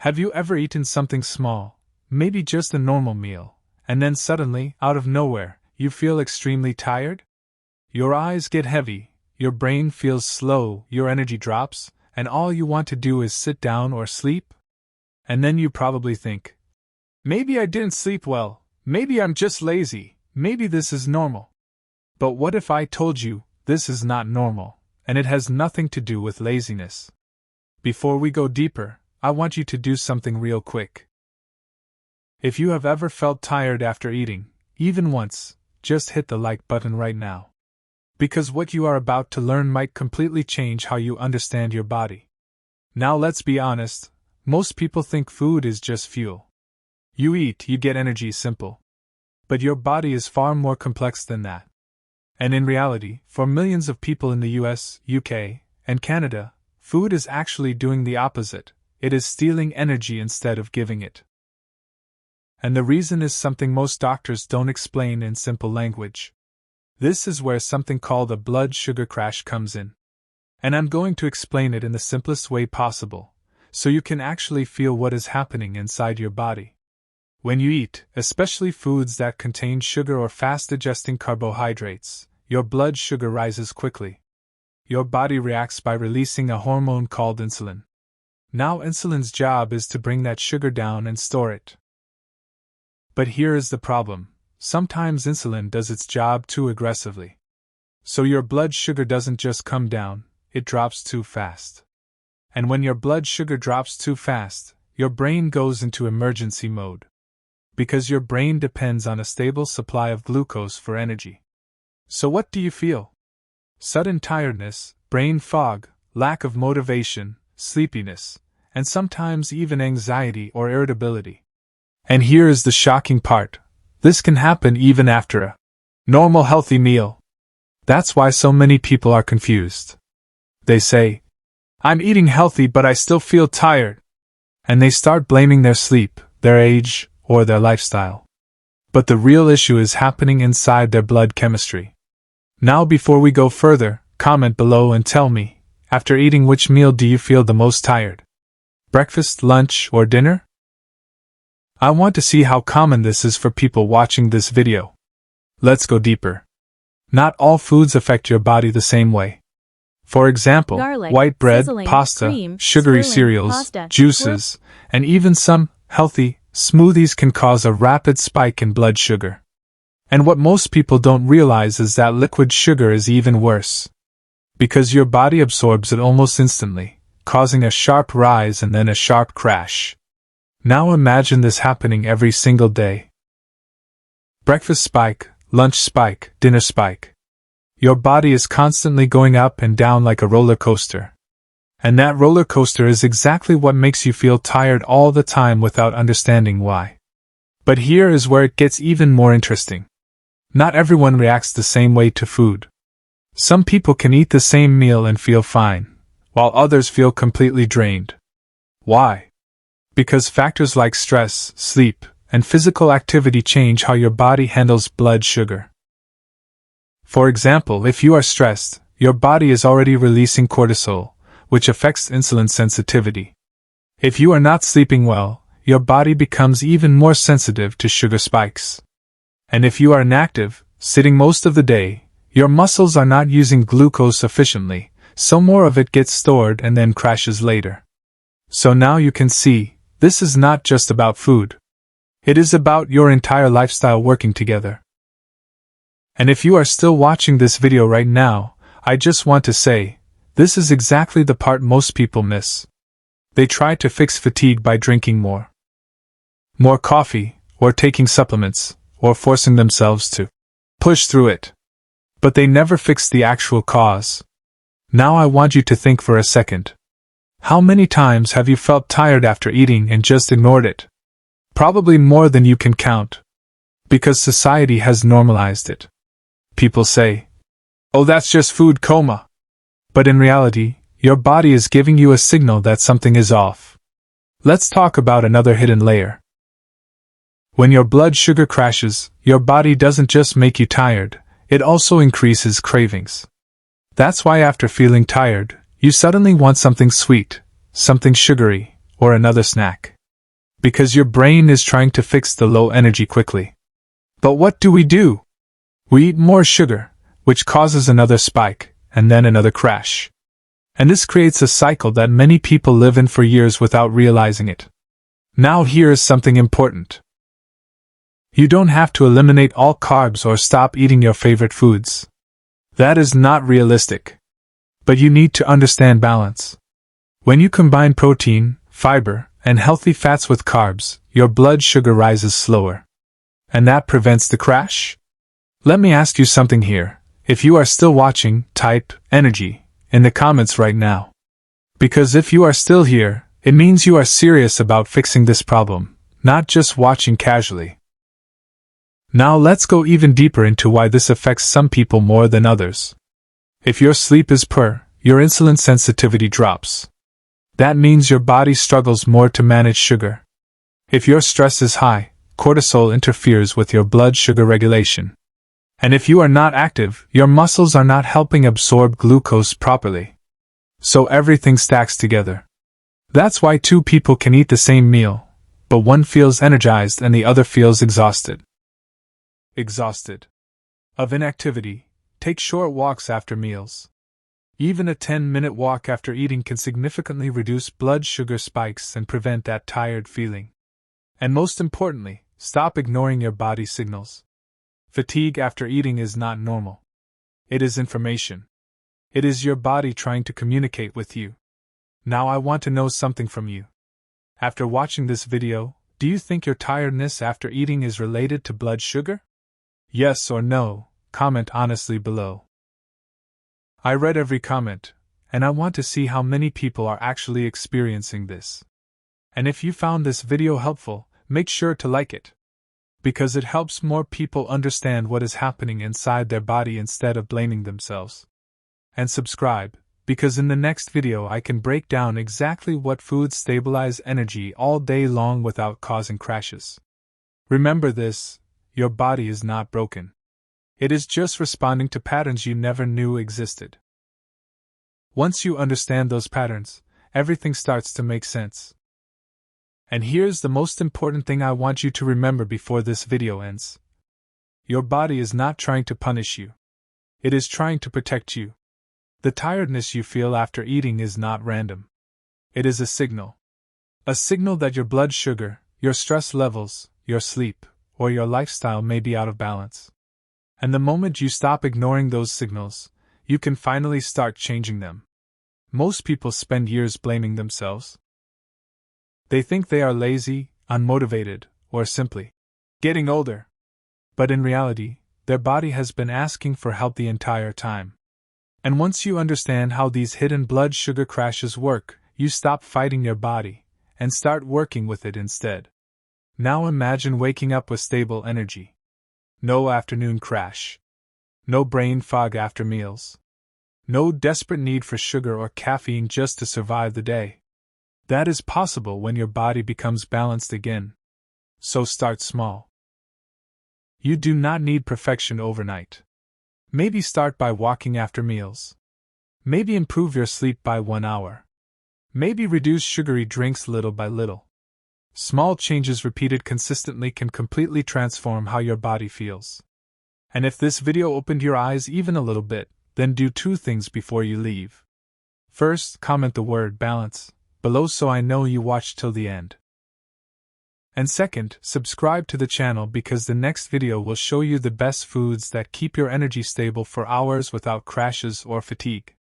Have you ever eaten something small, maybe just a normal meal, and then suddenly, out of nowhere, you feel extremely tired? Your eyes get heavy, your brain feels slow, your energy drops, and all you want to do is sit down or sleep? And then you probably think, maybe I didn't sleep well, maybe I'm just lazy, maybe this is normal. But what if I told you, this is not normal, and it has nothing to do with laziness? Before we go deeper, I want you to do something real quick. If you have ever felt tired after eating, even once, just hit the like button right now. Because what you are about to learn might completely change how you understand your body. Now let's be honest, most people think food is just fuel. You eat, you get energy, simple. But your body is far more complex than that. And in reality, for millions of people in the US, UK, and Canada, food is actually doing the opposite. It is stealing energy instead of giving it. And the reason is something most doctors don't explain in simple language. This is where something called a blood sugar crash comes in. And I'm going to explain it in the simplest way possible, so you can actually feel what is happening inside your body. When you eat, especially foods that contain sugar or fast-digesting carbohydrates, your blood sugar rises quickly. Your body reacts by releasing a hormone called insulin. Now insulin's job is to bring that sugar down and store it. But here is the problem. Sometimes insulin does its job too aggressively. So your blood sugar doesn't just come down, it drops too fast. And when your blood sugar drops too fast, your brain goes into emergency mode. Because your brain depends on a stable supply of glucose for energy. So what do you feel? Sudden tiredness, brain fog, lack of motivation, sleepiness, and sometimes even anxiety or irritability. And here is the shocking part. This can happen even after a normal healthy meal. That's why so many people are confused. They say, I'm eating healthy but I still feel tired. And they start blaming their sleep, their age, or their lifestyle. But the real issue is happening inside their blood chemistry. Now before we go further, comment below and tell me, after eating which meal do you feel the most tired? Breakfast, lunch, or dinner? I want to see how common this is for people watching this video. Let's go deeper. Not all foods affect your body the same way. For example, garlic, white bread, sizzling, pasta, cream, sugary cereals, pasta, juices, and even some healthy smoothies can cause a rapid spike in blood sugar. And what most people don't realize is that liquid sugar is even worse. Because your body absorbs it almost instantly, causing a sharp rise and then a sharp crash. Now imagine this happening every single day. Breakfast spike, lunch spike, dinner spike. Your body is constantly going up and down like a roller coaster. And that roller coaster is exactly what makes you feel tired all the time without understanding why. But here is where it gets even more interesting. Not everyone reacts the same way to food. Some people can eat the same meal and feel fine, while others feel completely drained. Why? Because factors like stress, sleep, and physical activity change how your body handles blood sugar. For example, if you are stressed, your body is already releasing cortisol, which affects insulin sensitivity. If you are not sleeping well, your body becomes even more sensitive to sugar spikes. And if you are inactive, sitting most of the day, your muscles are not using glucose efficiently, so more of it gets stored and then crashes later. So now you can see, this is not just about food. It is about your entire lifestyle working together. And if you are still watching this video right now, I just want to say, this is exactly the part most people miss. They try to fix fatigue by drinking more coffee, or taking supplements, or forcing themselves to push through it. But they never fix the actual cause. Now I want you to think for a second. How many times have you felt tired after eating and just ignored it? Probably more than you can count. Because society has normalized it. People say, oh, that's just food coma. But in reality, your body is giving you a signal that something is off. Let's talk about another hidden layer. When your blood sugar crashes, your body doesn't just make you tired, it also increases cravings. That's why after feeling tired, you suddenly want something sweet, something sugary, or another snack. Because your brain is trying to fix the low energy quickly. But what do? We eat more sugar, which causes another spike, and then another crash. And this creates a cycle that many people live in for years without realizing it. Now here is something important. You don't have to eliminate all carbs or stop eating your favorite foods. That is not realistic. But you need to understand balance. When you combine protein, fiber, and healthy fats with carbs, your blood sugar rises slower. And that prevents the crash? Let me ask you something here. If you are still watching, type energy in the comments right now. Because if you are still here, it means you are serious about fixing this problem, not just watching casually. Now let's go even deeper into why this affects some people more than others. If your sleep is poor, your insulin sensitivity drops. That means your body struggles more to manage sugar. If your stress is high, cortisol interferes with your blood sugar regulation. And if you are not active, your muscles are not helping absorb glucose properly. So everything stacks together. That's why two people can eat the same meal, but one feels energized and the other feels exhausted. Of inactivity, take short walks after meals. Even a 10-minute walk after eating can significantly reduce blood sugar spikes and prevent that tired feeling. And most importantly, stop ignoring your body's signals. Fatigue after eating is not normal. It is information. It is your body trying to communicate with you. Now I want to know something from you. After watching this video, do you think your tiredness after eating is related to blood sugar? Yes or no, comment honestly below. I read every comment, and I want to see how many people are actually experiencing this. And if you found this video helpful, make sure to like it. Because it helps more people understand what is happening inside their body instead of blaming themselves. And subscribe, because in the next video I can break down exactly what foods stabilize energy all day long without causing crashes. Remember this, your body is not broken. It is just responding to patterns you never knew existed. Once you understand those patterns, everything starts to make sense. And here's the most important thing I want you to remember before this video ends. Your body is not trying to punish you. It is trying to protect you. The tiredness you feel after eating is not random. It is a signal. A signal that your blood sugar, your stress levels, your sleep, or your lifestyle may be out of balance. And the moment you stop ignoring those signals, you can finally start changing them. Most people spend years blaming themselves. They think they are lazy, unmotivated, or simply getting older. But in reality, their body has been asking for help the entire time. And once you understand how these hidden blood sugar crashes work, you stop fighting your body and start working with it instead. Now imagine waking up with stable energy. No afternoon crash. No brain fog after meals. No desperate need for sugar or caffeine just to survive the day. That is possible when your body becomes balanced again. So start small. You do not need perfection overnight. Maybe start by walking after meals. Maybe improve your sleep by 1 hour. Maybe reduce sugary drinks little by little. Small changes repeated consistently can completely transform how your body feels. And if this video opened your eyes even a little bit, then do 2 things before you leave. First, comment the word balance below so I know you watched till the end. And second, subscribe to the channel because the next video will show you the best foods that keep your energy stable for hours without crashes or fatigue.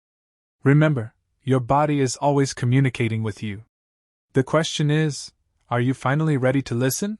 Remember, your body is always communicating with you. The question is, are you finally ready to listen?